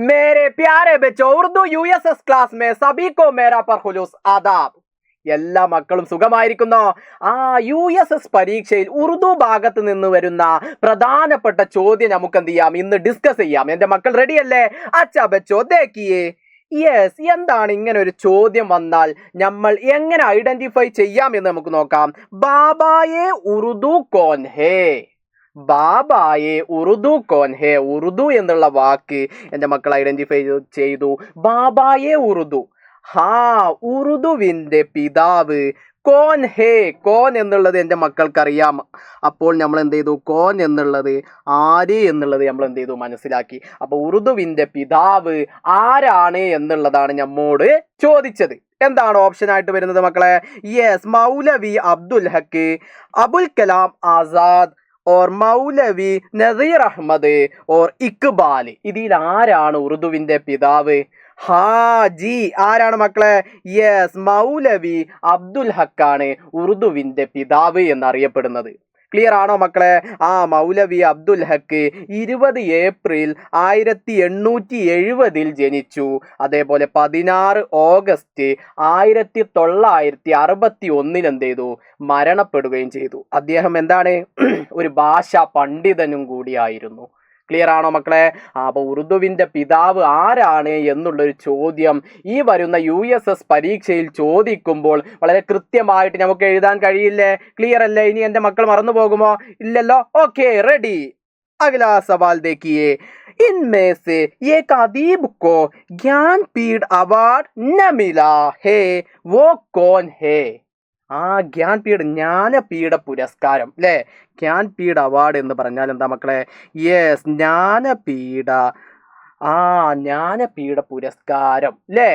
मेरे प्यारे बच्चों, उर्दू यूएसएस क्लास में सभी को मेरा परखुलूस आदाब. എല്ലാ മക്കളും സുഖമായിരിക്കുന്നോ? USS പരീക്ഷയിൽ ഉറുദു ഭാഗത്ത് നിന്ന് വരുന്ന പ്രധാനപ്പെട്ട ചോദ്യം നമുക്ക് എന്ത് ചെയ്യാം, ഇന്ന് ഡിസ്കസ് ചെയ്യാം. എന്റെ മക്കൾ റെഡി അല്ലേ? അച്ഛാ ബച്ചോ ദേഖിയേ. യെസ്, എന്താണ് ഇങ്ങനെ ഒരു ചോദ്യം വന്നാൽ നമ്മൾ എങ്ങനെ ഐഡന്റിഫൈ ചെയ്യാം എന്ന് നമുക്ക് നോക്കാം. ബാബായെ ഉറുദു കോൻ ഹേ. ബാബായെ ഉറുദു കോൻ ഹേ. ഉറുദു എന്നുള്ള വാക്ക് എൻ്റെ മക്കൾ ഐഡന്റിഫൈ ചെയ്തു. ബാബായെ ഉറുദു. ഉറുദുവിന്റെ പിതാവ് കോൻ ഹേ. കോൻ എന്നുള്ളത് എൻ്റെ മക്കൾക്കറിയാം. അപ്പോൾ നമ്മൾ എന്ത് ചെയ്തു, കോൻ എന്നുള്ളത് ആര് എന്നുള്ളത് നമ്മൾ എന്ത് ചെയ്തു, മനസ്സിലാക്കി. അപ്പൊ ഉറുദുവിന്റെ പിതാവ് ആരാണ് എന്നുള്ളതാണ് നമ്മോട് ചോദിച്ചത്. എന്താണ് ഓപ്ഷൻ ആയിട്ട് വരുന്നത് മക്കളെ? യെസ്, മൗലവി അബ്ദുൽ ഹക്ക്, അബുൽ കലാം ആസാദ് और മൗലവി നസീർ അഹമ്മദ് और ഇക്ബാൽ. ഇതിൽ ആരാണ് ഉറുദുവിന്റെ പിതാവ്? ജി, ആരാണ് മക്കളെ? യെസ്, മൗലവി അബ്ദുൽ ഹക്കാണ് ഉറുദുവിന്റെ പിതാവ് എന്നറിയപ്പെടുന്നത്. ക്ലിയർ ആണോ മക്കളെ? മൗലവി അബ്ദുൽ ഹക്ക് 20 ഏപ്രിൽ 1870 ജനിച്ചു. അതേപോലെ 16 ഓഗസ്റ്റ് 1961 എന്ത് ചെയ്തു, മരണപ്പെടുകയും ചെയ്തു. അദ്ദേഹം എന്താണ്, ഒരു ഭാഷാ പണ്ഡിതനും കൂടിയായിരുന്നു. ക്ലിയർ ആണോ മക്കളെ? അപ്പൊ ഉറുദുവിന്റെ പിതാവ് ആരാണ് എന്നുള്ളൊരു ചോദ്യം ഈ വരുന്ന USS പരീക്ഷയിൽ ചോദിക്കുമ്പോൾ വളരെ കൃത്യമായിട്ട് നമുക്ക് എഴുതാൻ കഴിയില്ലേ? ക്ലിയർ അല്ലേ? ഇനി എൻ്റെ മക്കൾ മറന്നു പോകുമോ? ഇല്ലല്ലോ. Okay, ready. अगला सवाल देखिए. इनमें से एक अदीब को ज्ञानपीठ अवार्ड न मिला है, वो कौन है? ജ്ഞാൻപീഠ, ജ്ഞാനപീഠ പുരസ്കാരം അല്ലേ? ജ്ഞാൻപീഠ അവാർഡ് എന്ന് പറഞ്ഞാൽ എന്താ മക്കളെ? യെസ്, ജ്ഞാനപീഠ. ജ്ഞാനപീഠ പുരസ്കാരം അല്ലേ?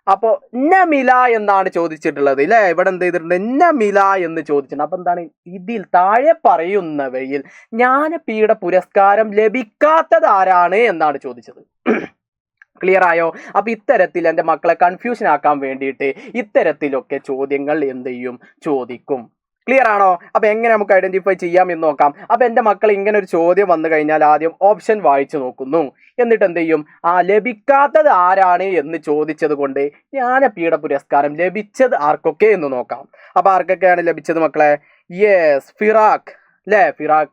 അപ്പോ നമില എന്നാണ് ചോദിച്ചിട്ടുള്ളത് അല്ലേ? ഇവിടെ എന്ത് ചെയ്തിട്ടുണ്ട്, നമില എന്ന് ചോദിച്ചിട്ടുണ്ട്. അപ്പൊ എന്താണ്, ഇതിൽ താഴെ പറയുന്നവയിൽ ജ്ഞാനപീഠ പുരസ്കാരം ലഭിക്കാത്തത് ആരാണ് എന്നാണ് ചോദിച്ചത്. ക്ലിയർ ആയോ? അപ്പൊ ഇത്തരത്തിൽ എൻ്റെ മക്കളെ കൺഫ്യൂഷൻ ആക്കാൻ വേണ്ടിയിട്ട് ഇത്തരത്തിലൊക്കെ ചോദ്യങ്ങൾ എന്ത് ചെയ്യും, ചോദിക്കും. ക്ലിയർ ആണോ? അപ്പൊ എങ്ങനെ നമുക്ക് ഐഡന്റിഫൈ ചെയ്യാം എന്ന് നോക്കാം. അപ്പൊ എൻ്റെ മക്കൾ ഇങ്ങനെ ഒരു ചോദ്യം വന്നു കഴിഞ്ഞാൽ ആദ്യം ഓപ്ഷൻ വായിച്ചു നോക്കുന്നു. എന്നിട്ട് എന്ത് ചെയ്യും, ലഭിക്കാത്തത് ആരാണ് എന്ന് ചോദിച്ചത് കൊണ്ട് ജ്ഞാനപീഠ പുരസ്കാരം ലഭിച്ചത് ആർക്കൊക്കെ എന്ന് നോക്കാം. അപ്പൊ ആർക്കൊക്കെയാണ് ലഭിച്ചത് മക്കളെ? യെസ്, ഫിറാഖ് അല്ലേ? ഫിറാഖ്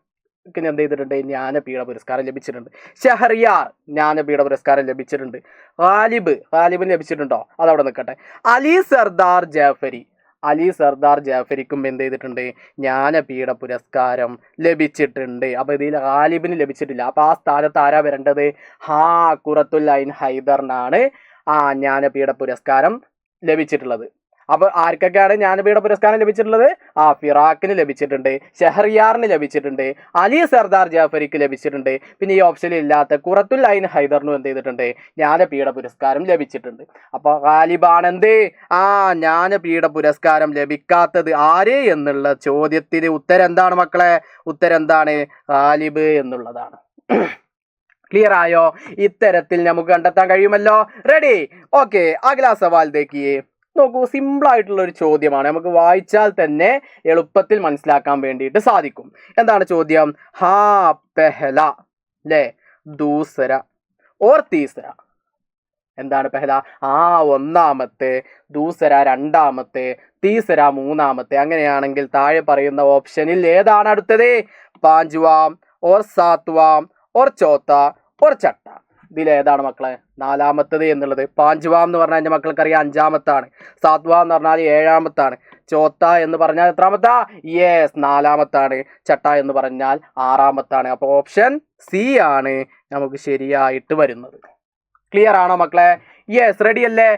എന്ത് ചെയ്തിട്ടുണ്ട്, ജ്ഞാനപീഠ പുരസ്കാരം ലഭിച്ചിട്ടുണ്ട്. ഷഹറിയാർ ജ്ഞാനപീഠ പുരസ്കാരം ലഭിച്ചിട്ടുണ്ട്. ഗാലിബിന് ലഭിച്ചിട്ടുണ്ടോ? അതവിടെ നിൽക്കട്ടെ. അലി സർദാർ ജാഫരിക്കും എന്ത് ചെയ്തിട്ടുണ്ട്, ജ്ഞാനപീഠ പുരസ്കാരം ലഭിച്ചിട്ടുണ്ട്. അപ്പൊ ഇതിൽ ഗാലിബിന് ലഭിച്ചിട്ടില്ല. അപ്പൊ ആ സ്ഥാനത്ത് ആരാ വരേണ്ടത്? ഖുറത്തുൽ ഐൻ ഹൈദറിനാണ് ജ്ഞാനപീഠ പുരസ്കാരം ലഭിച്ചിട്ടുള്ളത്. അപ്പൊ ആർക്കൊക്കെയാണ് ജ്ഞാനപീഠ പുരസ്കാരം ലഭിച്ചിട്ടുള്ളത്? ഫിറാഖിന് ലഭിച്ചിട്ടുണ്ട്, ഷഹറിയാറിന് ലഭിച്ചിട്ടുണ്ട്, അലി സർദാർ ജാഫരിക്ക് ലഭിച്ചിട്ടുണ്ട്. പിന്നെ ഈ ഓപ്ഷനിൽ ഇല്ലാത്ത ഖുറത്തുൽ ഐൻ ഹൈദറിനും എന്ത് ചെയ്തിട്ടുണ്ട്, ജ്ഞാനപീഠ പുരസ്കാരം ലഭിച്ചിട്ടുണ്ട്. അപ്പൊ ഗാലിബാണ് എന്ത്, ജ്ഞാനപീഠ പുരസ്കാരം ലഭിക്കാത്തത് ആര് എന്നുള്ള ചോദ്യത്തിന് ഉത്തരം എന്താണ് മക്കളെ? ഉത്തരം എന്താണ്? ഗാലിബ് എന്നുള്ളതാണ്. ക്ലിയർ ആയോ? ഇത്തരത്തിൽ നമുക്ക് കണ്ടെത്താൻ കഴിയുമല്ലോ. റെഡി? ഓക്കെ, അഗ്ലാ സവാൽ ദേഖിയേ. നോക്കൂ, സിമ്പിൾ ആയിട്ടുള്ള ഒരു ചോദ്യമാണ്. നമുക്ക് വായിച്ചാൽ തന്നെ എളുപ്പത്തിൽ മനസ്സിലാക്കാൻ വേണ്ടിയിട്ട് സാധിക്കും. എന്താണ് ചോദ്യം? പെഹല അല്ലേ, ദൂസര ഓർ തീസര. എന്താണ് പെഹല? ഒന്നാമത്തെ, ദൂസര രണ്ടാമത്തെ, തീസര മൂന്നാമത്തെ. അങ്ങനെയാണെങ്കിൽ താഴെ പറയുന്ന ഓപ്ഷനിൽ ഏതാണ് അടുത്തത്? പാഞ്ച്വാം ഓർ സാത്വാം ഓർ ചോത്ത ഓർ ചട്ട. ഇതിലേതാണ് മക്കളെ നാലാമത്തത് എന്നുള്ളത്? പാഞ്ച്വാം എന്ന് പറഞ്ഞാൽ എൻ്റെ മക്കൾക്കറിയാം അഞ്ചാമത്താണ്. സാത്വാം എന്ന് പറഞ്ഞാൽ ഏഴാമത്താണ്. ചോത്ത എന്ന് പറഞ്ഞാൽ എത്രാമത്താ? യെസ്, നാലാമത്താണ്. ചട്ട എന്ന് പറഞ്ഞാൽ ആറാമത്താണ്. അപ്പോൾ ഓപ്ഷൻ സി ആണ് നമുക്ക് ശരിയായിട്ട് വരുന്നത്. ക്ലിയർ ആണോ മക്കളെ? യെസ്, റെഡി അല്ലേ?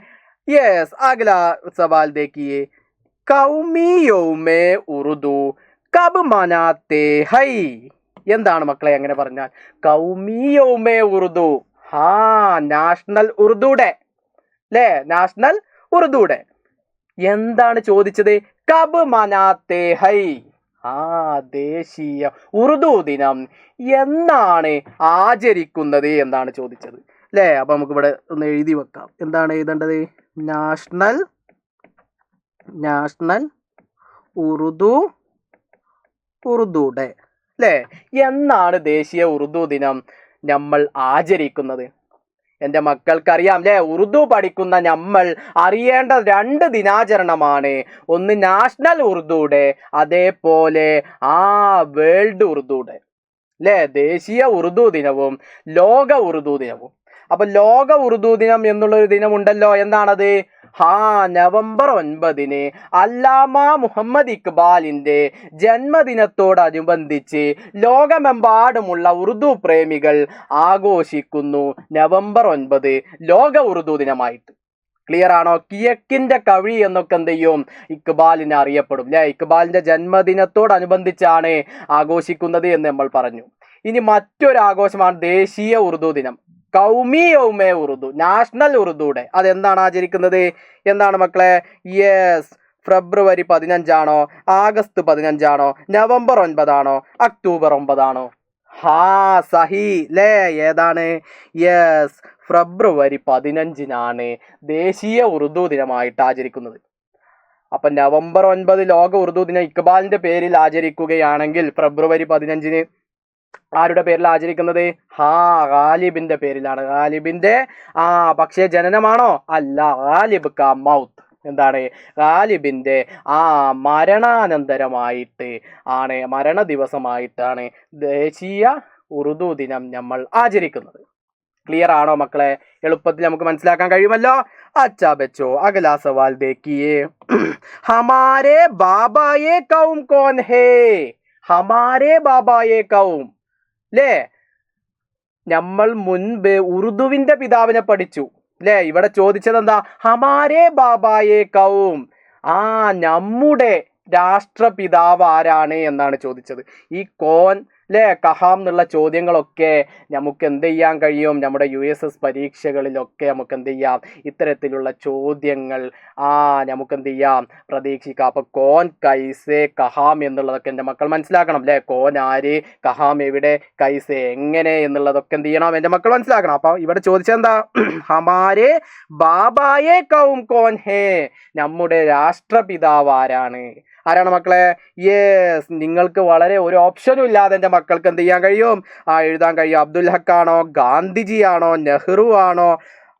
യെസ്, അഗ്ലാ സവാൽ ദേഖിയേ. കൗമി യൗമേ ഉറുദു കബ് മനാത്തെ ഹൈ. എന്താണ് മക്കളെ അങ്ങനെ പറഞ്ഞാൽ? കൗമി യൗമേ ഉറുദു, നാഷണൽ ഉറുദു ഡേ അല്ലേ? National Urdu day. എന്താണ് ചോദിച്ചത്? കബ് മനാത്തെ ഹൈ, ദേശീയ ഉറുദു ദിനം എന്നാണ് ആചരിക്കുന്നത് എന്നാണ് ചോദിച്ചത് അല്ലേ? അപ്പൊ നമുക്ക് ഇവിടെ ഒന്ന് എഴുതി വെക്കാം. എന്താണ് എഴുതേണ്ടത്? നാഷണൽ ഉറുദു ഡേ അല്ലേ? എന്നാണ് ദേശീയ ഉറുദു ദിനം നമ്മൾ ആചരിക്കുന്നത്? എൻ്റെ മക്കൾക്കറിയാം അല്ലേ? ഉറുദു പഠിക്കുന്ന നമ്മൾ അറിയേണ്ട 2 ദിനാചരണമാണ്. ഒന്ന് നാഷണൽ ഉറുദു ഡേ, അതേപോലെ വേൾഡ് ഉറുദു ഡേ അല്ലേ? ദേശീയ ഉറുദു ദിനവും ലോക ഉറുദു ദിനവും. അപ്പൊ ലോക ഉറുദു ദിനം എന്നുള്ളൊരു ദിനമുണ്ടല്ലോ. എന്താണത്? നവംബർ 9 അല്ലാമ മുഹമ്മദ് ഇക്ബാലിന്റെ ജന്മദിനത്തോടനുബന്ധിച്ച് ലോകമെമ്പാടുമുള്ള ഉറുദു പ്രേമികൾ ആഘോഷിക്കുന്നു നവംബർ 9 ലോക ഉറുദു ദിനമായിട്ട്. ക്ലിയർ ആണോ? കിഴക്കിന്റെ കവി എന്നൊക്കെ എന്ത് ചെയ്യും? ഇക്ബാലിനെ അറിയപ്പെടും അല്ലെ? ഇക്ബാലിന്റെ ജന്മദിനത്തോടനുബന്ധിച്ചാണ് ആഘോഷിക്കുന്നത് എന്ന് നമ്മൾ പറഞ്ഞു. ഇനി മറ്റൊരു ആഘോഷമാണ് ദേശീയ ഉറുദു ദിനം, കൗമി യൗമേ ഉറുദു, നാഷണൽ ഉറുദു ഡേ. അതെന്താണ് ആചരിക്കുന്നത്? എന്താണ് മക്കളെ? യെസ്, ഫെബ്രുവരി 15 ആഗസ്റ്റ് 15 നവംബർ 9 ഒക്ടോബർ 9 സഹി ലേ. ഏതാണ്? യെസ്, ഫെബ്രുവരി 15 ദേശീയ ഉറുദു ദിനമായിട്ട് ആചരിക്കുന്നത്. അപ്പൊ നവംബർ 9 ലോക ഉറുദു ദിനം ഇക്ബാലിന്റെ പേരിൽ ആചരിക്കുകയാണെങ്കിൽ ഫെബ്രുവരി 15 ആരുടെ പേരിൽ ആചരിക്കുന്നത്? ഗാലിബിന്റെ പേരിലാണ്. ഗാലിബിന്റെ പക്ഷേ ജനനമാണോ? അല്ല, ഗാലിബ് കാ മൗത്ത്. എന്താണ്? ഗാലിബിന്റെ മരണാനന്തരമായിട്ട് മരണ ദിവസമായിട്ടാണ് ദേശീയ ഉറുദു ദിനം നമ്മൾ ആചരിക്കുന്നത്. ക്ലിയർ ആണോ മക്കളെ? എളുപ്പത്തിൽ നമുക്ക് മനസ്സിലാക്കാൻ കഴിയുമല്ലോ. അച്ഛാ ബച്ചോ, അഗലാ സവാൽ ദേഖിയേ. ഹമാരേ ബാബായേ കൗം കോൻ ഹേ? ഹമാരേ ബാബായേ കൗം അല്ലേ? നമ്മൾ മുൻപ് ഉറുദുവിന്റെ പിതാവിനെ പഠിച്ചു അല്ലേ? ഇവിടെ ചോദിച്ചത് എന്താ? ഹമാരേ ബാബായേ കൗം, നമ്മുടെ രാഷ്ട്രപിതാവ് ആരാണ് എന്നാണ് ചോദിച്ചത്. ഈ കോൻ അല്ലേ, കഹാം എന്നുള്ള ചോദ്യങ്ങളൊക്കെ നമുക്ക് എന്ത് ചെയ്യാൻ കഴിയും? നമ്മുടെ USS പരീക്ഷകളിലൊക്കെ നമുക്ക് എന്ത് ചെയ്യാം? ഇത്തരത്തിലുള്ള ചോദ്യങ്ങൾ നമുക്ക് എന്ത് ചെയ്യാം? പ്രതീക്ഷിക്കാം. അപ്പൊ കോൻ, കൈസേ, കഹാം എന്നുള്ളതൊക്കെ എൻ്റെ മക്കൾ മനസ്സിലാക്കണം അല്ലേ? കോൻ ആര്, കഹാം എവിടെ, കൈസേ എങ്ങനെ എന്നുള്ളതൊക്കെ എന്ത് ചെയ്യണം? എൻ്റെ മക്കൾ മനസ്സിലാക്കണം. അപ്പൊ ഇവിടെ ചോദിച്ചെന്താ? ഹമാരേ ബാബായേ കൗം കോൻ ഹേ, നമ്മുടെ രാഷ്ട്രപിതാവ് ആരാണ്? ആരാണ് മക്കളെ? യെസ്, നിങ്ങൾക്ക് വളരെ ഒരു ഓപ്ഷനും ഇല്ലാതെ എൻ്റെ മക്കൾക്ക് എന്ത് ചെയ്യാൻ കഴിയും? എഴുതാൻ കഴിയും. അബ്ദുൽ ഹക്കാണോ, ഗാന്ധിജി ആണോ, നെഹ്റു ആണോ,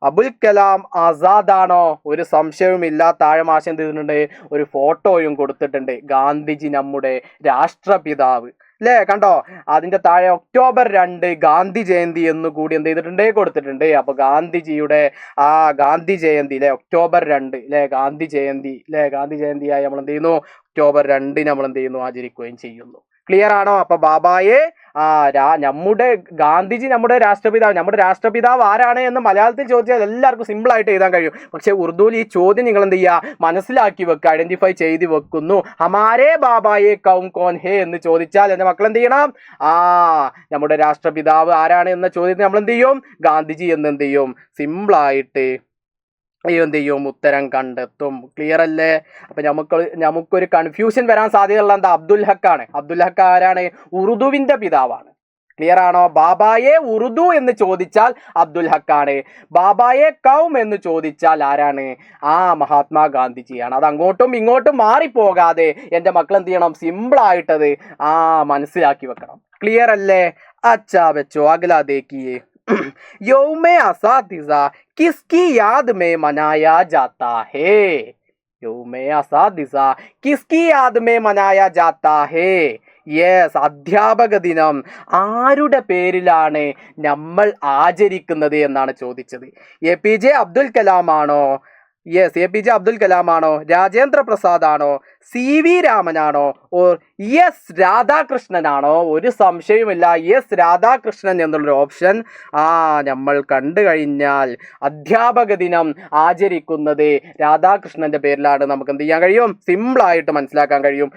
അബുൽ കലാം ആസാദ് ആണോ? ഒരു സംശയവുമില്ല. താഴെ മാഷ് എന്ത് ചെയ്തിട്ടുണ്ട്? ഒരു ഫോട്ടോയും കൊടുത്തിട്ടുണ്ട്. ഗാന്ധിജി നമ്മുടെ രാഷ്ട്രപിതാവ് അല്ലേ? കണ്ടോ? അതിന്റെ താഴെ ഒക്ടോബർ 2 ഗാന്ധി ജയന്തി എന്ന് കൂടി എന്ത് ചെയ്തിട്ടുണ്ട്? കൊടുത്തിട്ടുണ്ട്. അപ്പൊ ഗാന്ധിജിയുടെ ഗാന്ധി ജയന്തി അല്ലെ, ഒക്ടോബർ 2 അല്ലെ, ഗാന്ധി ജയന്തി അല്ലെ, ഗാന്ധി ജയന്തിയായി നമ്മൾ എന്ത് ചെയ്യുന്നു? ഒക്ടോബർ 2 നമ്മൾ എന്ത് ചെയ്യുന്നു? ആചരിക്കുകയും ചെയ്യുന്നു. ക്ലിയർ ആണോ? അപ്പൊ ബാബായെ നമ്മുടെ ഗാന്ധിജി നമ്മുടെ രാഷ്ട്രപിതാവ് ആരാണ് എന്ന് മലയാളത്തിൽ ചോദിച്ചാൽ എല്ലാവർക്കും സിമ്പിൾ ആയിട്ട് എഴുതാൻ കഴിയും. പക്ഷെ ഉറുദുവിൽ ഈ ചോദ്യം നിങ്ങൾ എന്ത് ചെയ്യുക? മനസ്സിലാക്കി വെക്കുക, ഐഡന്റിഫൈ ചെയ്ത് വെക്കുന്നു. ഹമാരേ ബാബായെ കൗം കോൻ ഹേ എന്ന് ചോദിച്ചാൽ എൻ്റെ മക്കൾ എന്ത് ചെയ്യണം? നമ്മുടെ രാഷ്ട്രപിതാവ് ആരാണ് എന്ന ചോദ്യത്തിന് നമ്മൾ എന്ത് ചെയ്യും? ഗാന്ധിജി എന്ന് എന്ത് ചെയ്യും? സിമ്പിളായിട്ട് എന്ത് ചെയ്യും? ഉത്തരം കണ്ടെത്തും. ക്ലിയർ അല്ലേ? അപ്പൊ നമുക്കൊരു കൺഫ്യൂഷൻ വരാൻ സാധ്യതയുള്ള എന്താ? അബ്ദുൽ ഹക്കാണ്. അബ്ദുൽ ഹക്ക് ആരാണ്? ഉറുദുവിന്റെ പിതാവാണ്. ക്ലിയർ ആണോ? ബാബായെ ഉറുദു എന്ന് ചോദിച്ചാൽ അബ്ദുൽ ഹക്കാണ്. ബാബായെ കൗം എന്ന് ചോദിച്ചാൽ ആരാണ്? മഹാത്മാഗാന്ധിജിയാണ്. അത് അങ്ങോട്ടും ഇങ്ങോട്ടും മാറിപ്പോകാതെ എൻ്റെ മക്കൾ എന്ത് ചെയ്യണം? സിമ്പിൾ ആയിട്ടത് മനസ്സിലാക്കി വെക്കണം. ക്ലിയർ അല്ലേ? അച്ഛാ ബച്ചോ, അഗലാ ദേഖിയേ. यौमे असातिज़ा किसकी याद में मनाया जाता है? यौमे असातिज़ा किसकी याद में मनाया जाता है? യെസ്, അധ്യാപക ദിനം ആരുടെ പേരിലാണ് നമ്മൾ ആചരിക്കുന്നത് എന്നാണ് ചോദിച്ചത്. APJ അബ്ദുൽ കലാം ആണോ? യെസ്, APJ അബ്ദുൽ കലാം ആണോ? രാജേന്ദ്ര പ്രസാദ് ആണോ? CV രാമനാണോ? ഓർ എസ് രാധാകൃഷ്ണനാണോ? ഒരു സംശയവുമില്ല, എസ് രാധാകൃഷ്ണൻ എന്നുള്ളൊരു ഓപ്ഷൻ നമ്മൾ കണ്ടു കഴിഞ്ഞാൽ അധ്യാപക ദിനം ആചരിക്കുന്നത് രാധാകൃഷ്ണന്റെ പേരിലാണ്. നമുക്ക് എന്ത് ചെയ്യാൻ കഴിയും? സിമ്പിളായിട്ട് മനസ്സിലാക്കാൻ കഴിയും.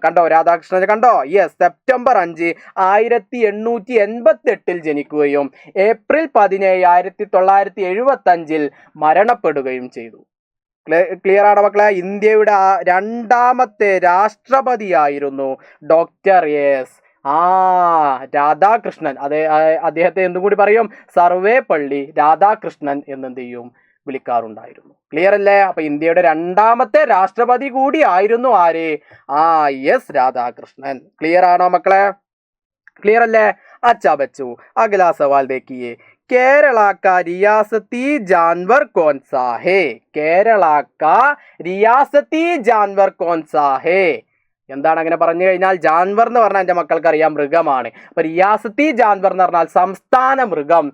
കണ്ടോ? രാധാകൃഷ്ണനെ കണ്ടോ? യെസ്, സെപ്റ്റംബർ 5 1888 ജനിക്കുകയും ഏപ്രിൽ 17 1975 മരണപ്പെടുകയും ചെയ്തു. ക്ലിയർ ആണോ മക്കളെ? ഇന്ത്യയുടെ രണ്ടാമത്തെ രാഷ്ട്രപതിയായിരുന്നു ഡോക്ടർ എസ് രാധാകൃഷ്ണൻ. അദ്ദേഹത്തെ എന്തും കൂടി പറയും? സർവേപ്പള്ളി രാധാകൃഷ്ണൻ എന്നെന്ത് ചെയ്യും? വിളിക്കാറുണ്ടായിരുന്നു. ക്ലിയർ അല്ലേ? അപ്പൊ ഇന്ത്യയുടെ രണ്ടാമത്തെ രാഷ്ട്രപതി കൂടി ആയിരുന്നു ആര്? എസ് രാധാകൃഷ്ണൻ. ക്ലിയർ ആണോ മക്കളെ? ക്ലിയർ അല്ലേ? अच्छा बच्चों, अगला सवाल देखिए. കേരള का रियासती जानवर कौन सा है? കേരള का रियासती जानवर कौन सा है? എന്താണ് അങ്ങനെ പറഞ്ഞു കഴിഞ്ഞാൽ ജാൻവർ എന്ന് പറഞ്ഞാൽ എൻ്റെ മക്കൾക്ക് അറിയാം മൃഗമാണ്. അപ്പൊ റിയാസത്തി ജാൻവർ എന്ന് പറഞ്ഞാൽ സംസ്ഥാന മൃഗം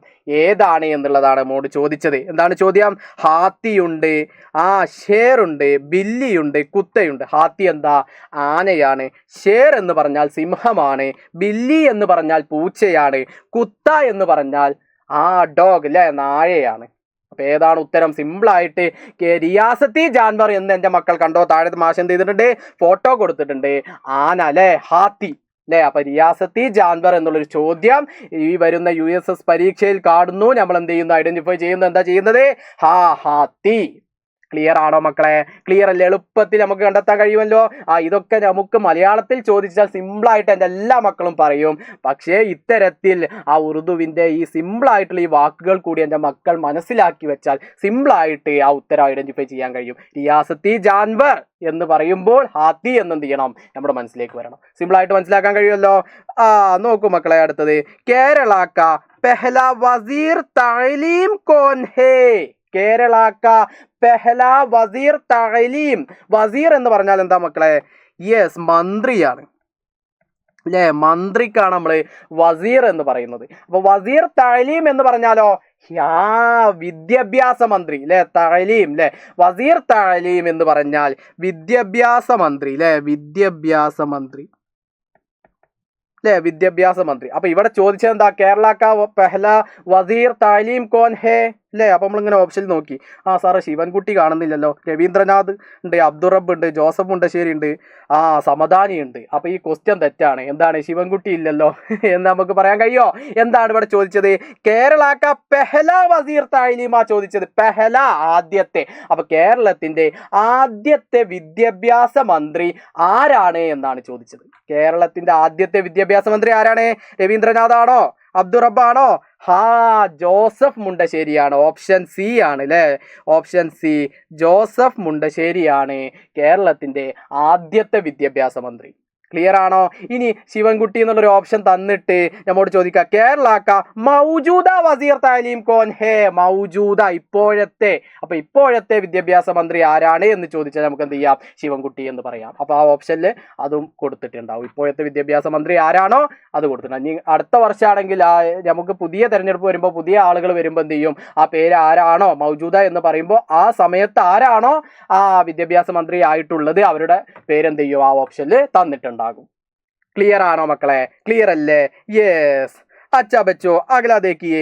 ഏതാണ് എന്നുള്ളതാണ് നമ്മോട് ചോദിച്ചത്. എന്താണ് ചോദ്യം? ഹാത്തിയുണ്ട്, ഷേറുണ്ട്, ബില്ലിയുണ്ട്, കുത്തയുണ്ട്. ഹാത്തി എന്താ? ആനയാണ്. ഷേർ എന്ന് പറഞ്ഞാൽ സിംഹമാണ്. ബില്ലി എന്ന് പറഞ്ഞാൽ പൂച്ചയാണ്. കുത്ത എന്ന് പറഞ്ഞാൽ ഡോഗ് അല്ലെ, നായയാണ്. അപ്പൊ ഏതാണ് ഉത്തരം? സിമ്പിളായിട്ട് റിയാസത്തി ജാൻവർ എന്ന് എൻ്റെ മക്കൾ കണ്ടോ? താഴെ മാഷ് എന്ത് ചെയ്തിട്ടുണ്ട്? ഫോട്ടോ കൊടുത്തിട്ടുണ്ട്. ആന അല്ലെ, ഹാത്തി അല്ലെ. അപ്പൊ റിയാസത്തി ജാൻവർ എന്നുള്ളൊരു ചോദ്യം ഈ വരുന്ന USS പരീക്ഷയിൽ കാണുന്നു. നമ്മൾ എന്ത് ചെയ്യുന്നു? ഐഡന്റിഫൈ ചെയ്യുന്നു. എന്താ ചെയ്യുന്നത്? ഹാത്തി. ക്ലിയർ ആണോ മക്കളെ? ക്ലിയർ അല്ലേ? എളുപ്പത്തിൽ നമുക്ക് കണ്ടെത്താൻ കഴിയുമല്ലോ. ഇതൊക്കെ നമുക്ക് മലയാളത്തിൽ ചോദിച്ചാൽ സിമ്പിളായിട്ട് എൻ്റെ എല്ലാ മക്കളും പറയും. പക്ഷേ ഇത്തരത്തിൽ ഉറുദുവിൻ്റെ ഈ സിമ്പിളായിട്ടുള്ള ഈ വാക്കുകൾ കൂടി എൻ്റെ മക്കൾ മനസ്സിലാക്കി വെച്ചാൽ സിമ്പിളായിട്ട് ഉത്തരം ഐഡന്റിഫൈ ചെയ്യാൻ കഴിയും. റിയാസത്തി ജാൻവർ എന്ന് പറയുമ്പോൾ ഹാത്തി എന്നെന്ത് ചെയ്യണം? നമ്മുടെ മനസ്സിലേക്ക് വരണം. സിമ്പിളായിട്ട് മനസ്സിലാക്കാൻ കഴിയുമല്ലോ. നോക്കൂ മക്കളെ, അടുത്തത് കേരള കാ പെഹ്ല വസീർ തഅലീം കോൻ ഹേ? കേരള കാ പെഹ്ല വസീർ തഅലീം. വസീർ എന്ന് പറഞ്ഞാൽ എന്താ മക്കളെ? യെസ്, മന്ത്രിയാണ് അല്ലേ. മന്ത്രിക്കാണ് നമ്മൾ വസീർ എന്ന് പറയുന്നത്. അപ്പൊ വസീർ തഅലീം എന്ന് പറഞ്ഞാലോ വിദ്യാഭ്യാസ മന്ത്രി അല്ലെ. തഅലീം അല്ലെ, വസീർ തഅലീം എന്ന് പറഞ്ഞാൽ വിദ്യാഭ്യാസ മന്ത്രി അല്ലെ, വിദ്യാഭ്യാസ മന്ത്രി അല്ലെ, വിദ്യാഭ്യാസ മന്ത്രി. അപ്പൊ ഇവിടെ ചോദിച്ചത് എന്താ? കേരള കാ പെഹ്ല വസീർ തഅലീം കോൻ ഹേ അല്ലേ. അപ്പൊ നമ്മളിങ്ങനെ ഓപ്ഷനിൽ നോക്കി. സാറ് ശിവൻകുട്ടി കാണുന്നില്ലല്ലോ. രവീന്ദ്രനാഥ് ഉണ്ട്, അബ്ദുറബ് ഉണ്ട്, ജോസഫ് മുണ്ടശ്ശേരി ഉണ്ട്, സമദാനി ഉണ്ട്. അപ്പൊ ഈ ക്വസ്റ്റ്യൻ തെറ്റാണ്. എന്താണ്? ശിവൻകുട്ടി ഇല്ലല്ലോ എന്ന് നമുക്ക് പറയാൻ കഴിയോ? എന്താണ് ഇവിടെ ചോദിച്ചത്? കേരള കാ പെഹ്ല വസീർ തഅലീമാ ചോദിച്ചത്. പെഹ്ല ആദ്യത്തെ. അപ്പൊ കേരളത്തിന്റെ ആദ്യത്തെ വിദ്യാഭ്യാസ മന്ത്രി ആരാണ് എന്നാണ് ചോദിച്ചത്. കേരളത്തിന്റെ ആദ്യത്തെ വിദ്യാഭ്യാസ മന്ത്രി ആരാണ്? രവീന്ദ്രനാഥ് ആണോ? അബ്ദുറബ് ആണോ? ജോസഫ് മുണ്ടശ്ശേരിയാണ്. ഓപ്ഷൻ സി ആണ് അല്ലെ. ഓപ്ഷൻ സി, ജോസഫ് മുണ്ടശ്ശേരിയാണ് കേരളത്തിന്റെ ആദ്യത്തെ വിദ്യാഭ്യാസ മന്ത്രി. ക്ലിയർ ആണോ? ഇനി ശിവൻകുട്ടി എന്നുള്ളൊരു ഓപ്ഷൻ തന്നിട്ട് നമ്മോട് ചോദിക്കാം കേരള കാ മൗജൂദ വസീർ തഅലീം കോൻ ഹേ? മൗജൂദ, ഇപ്പോഴത്തെ. അപ്പൊ ഇപ്പോഴത്തെ വിദ്യാഭ്യാസ മന്ത്രി ആരാണ് എന്ന് ചോദിച്ചാൽ നമുക്ക് എന്ത് ചെയ്യാം? ശിവൻകുട്ടി എന്ന് പറയാം. അപ്പൊ ആ ഓപ്ഷനിൽ അതും കൊടുത്തിട്ടുണ്ടാവും. ഇപ്പോഴത്തെ വിദ്യാഭ്യാസ മന്ത്രി ആരാണോ അത് കൊടുത്തിട്ടുണ്ട്. ഇനി അടുത്ത വർഷമാണെങ്കിൽ നമുക്ക് പുതിയ തെരഞ്ഞെടുപ്പ് വരുമ്പോൾ പുതിയ ആളുകൾ വരുമ്പോൾ എന്ത് ചെയ്യും? ആ പേര് ആരാണോ മൗജൂദ എന്ന് പറയുമ്പോൾ ആ സമയത്ത് ആരാണോ വിദ്യാഭ്യാസ മന്ത്രി ആയിട്ടുള്ളത് അവരുടെ പേരെന്ത് ചെയ്യും? ആ ഓപ്ഷനിൽ തന്നിട്ടുണ്ട്. क्लियर आनो मक्കളെ? क्लियर अल्ले? यस. अच्छा बच्चों, अगला देखिए.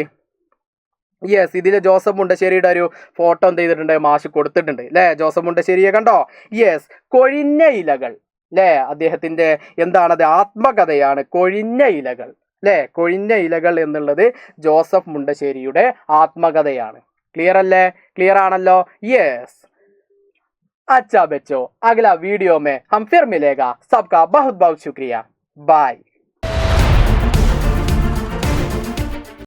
യെസ്, ഇതിൽ ജോസഫ് മുണ്ടശ്ശേരിയുടെ ഒരു ഫോട്ടോ എന്ത് ചെയ്തിട്ടുണ്ട്? മാഷ് കൊടുത്തിട്ടുണ്ട് അല്ലേ. ജോസഫ് മുണ്ടശ്ശേരിയെ കണ്ടോ? യെസ്, കൊഴിഞ്ഞ ഇലകൾ അല്ലേ. അദ്ദേഹത്തിന്റെ എന്താണത്? ആത്മകഥയാണ് കൊഴിഞ്ഞ ഇലകൾ അല്ലേ. കൊഴിഞ്ഞ ഇലകൾ എന്നുള്ളത് ജോസഫ് മുണ്ടശ്ശേരിയുടെ ആത്മകഥയാണ്. ക്ലിയർ അല്ലേ? ക്ലിയർ ആണല്ലോ. യെസ്. अच्छा बच्चों, अगला वीडियो में हम फिर मिलेगा. सबका बहुत बहुत शुक्रिया. बाय.